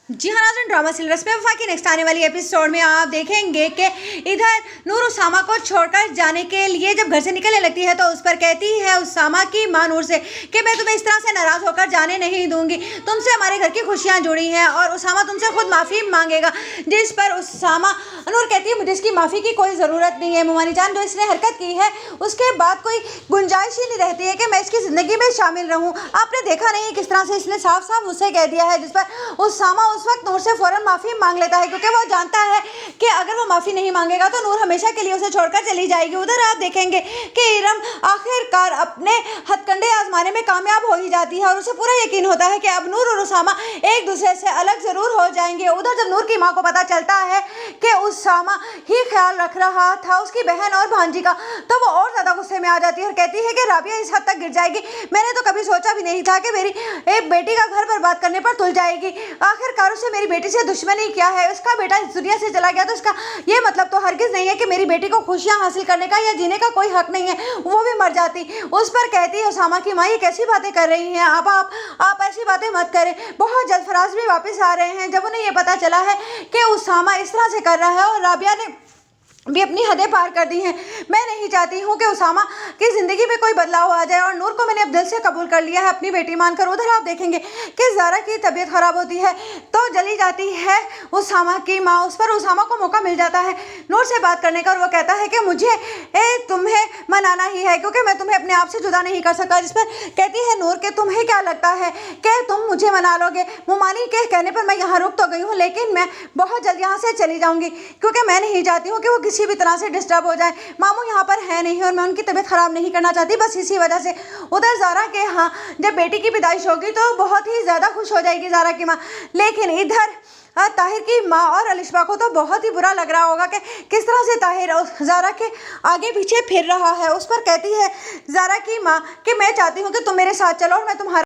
जी हाँ नाज़रीन, drama serial रस्म वफा की नेक्स्ट आने वाली एपिसोड में आप देखेंगे कि इधर नूर उसामा को छोड़कर जाने के लिए जब घर से निकलने लगती है तो उस पर कहती है उसामा की माँ नूर से कि मैं तुम्हें इस तरह से नाराज़ होकर जाने नहीं दूंगी, तुमसे हमारे घर की खुशियाँ जुड़ी हैं और उसामा तुमसे खुद माफ़ी मांगेगा। जिस पर उसामा नूर कहती है मुझे इसकी माफ़ी की कोई ज़रूरत नहीं है मुमानी जान, जो इसने हरकत की है उसके बाद कोई गुंजाइश ही नहीं रहती है कि मैं इसकी ज़िंदगी में शामिल रहूँ। आपने देखा नहीं किस तरह से इसने साफ साफ मुझसे कह दिया है, जिस पर उसामा उस वक्त नूर से फौरन माफ़ी मांग लेता है क्योंकि वो जानता है कि अगर वो माफ़ी नहीं मांगेगा तो नूर हमेशा के लिए उसे छोड़कर चली जाएगी। उधर आप देखेंगे कि इरम आखिरकार अपने हथकंडे आजमाने में कामयाब हो ही जाती है और उसे पूरा यकीन होता है कि अब नूर और उसामा एक दूसरे से अलग ज़रूर हो जाएंगे। उधर जब नूर की माँ को पता चलता है कि उसामा ही ख्याल रख रहा था उसकी बहन और भांजी का, तो वो और ज़्यादा गुस्से में आ जाती है और कहती है कि राबिया इस हद तक गिर जाएगी, मैंने तो कभी सोचा भी नहीं था कि मेरी एक बेटी का घर बर्बाद करने पर तुल जाएगी। आखिरकार उसे मेरी बेटी से दुश्मनी क्या है, उसका बेटा इस दुनिया से चला गया तो इसका ये मतलब तो हरगिज़ नहीं है कि मेरी बेटी को खुशियां हासिल करने का या जीने का कोई हक नहीं है, वो भी मर जाती। उस पर कहती है उसामा की माँ ये कैसी बातें कर रही हैं आप ऐसी बातें मत करें। बहुत जल्द फराज भी वापस आ रहे हैं। जब उन्हें ये पता चला है कि उसामा इस तरह से कर रहा है और राबिया ने भी अपनी हदें पार कर दी हैं, मैं नहीं चाहती हूँ कि उसामा की ज़िंदगी में कोई बदलाव आ जाए और नूर को मैंने अब दिल से कबूल कर लिया है अपनी बेटी मानकर। उधर आप देखेंगे कि ज़ारा की तबीयत ख़राब होती है तो जली जाती है उसामा की माँ। उस पर उसामा को मौका मिल जाता है नूर से बात करने का और वो कहता है कि मुझे तुम्हें मनाना ही है क्योंकि मैं तुम्हें अपने आप से जुदा नहीं कर सकता। जिस पर कहती है नूर के तुम्हें क्या लगता है कि तुम मुझे मना लोगे? मुमानी के कहने पर मैं यहाँ रुक तो गई हूँ लेकिन मैं बहुत जल्द यहाँ से चली जाऊँगी क्योंकि मैं नहीं चाहती हूँ कि वो किसी भी तरह से डिस्टर्ब हो जाए। मामू यहाँ पर है नहीं और मैं उनकी तबीयत खराब नहीं करना चाहती, बस इसी वजह से। उधर ज़ारा के हाँ जब बेटी की पैदाइश होगी तो बहुत ही ज़्यादा खुश हो जाएगी ज़ारा की माँ, लेकिन इधर ताहिर की माँ और अलिशबा को तो बहुत ही बुरा लग रहा होगा कि किस तरह से ताहिर ज़ारा के आगे पीछे फिर रहा है। उस पर कहती है ज़ारा की माँ कि मैं चाहती हूँ कि तुम मेरे साथ चलो और मैं तुम्हारा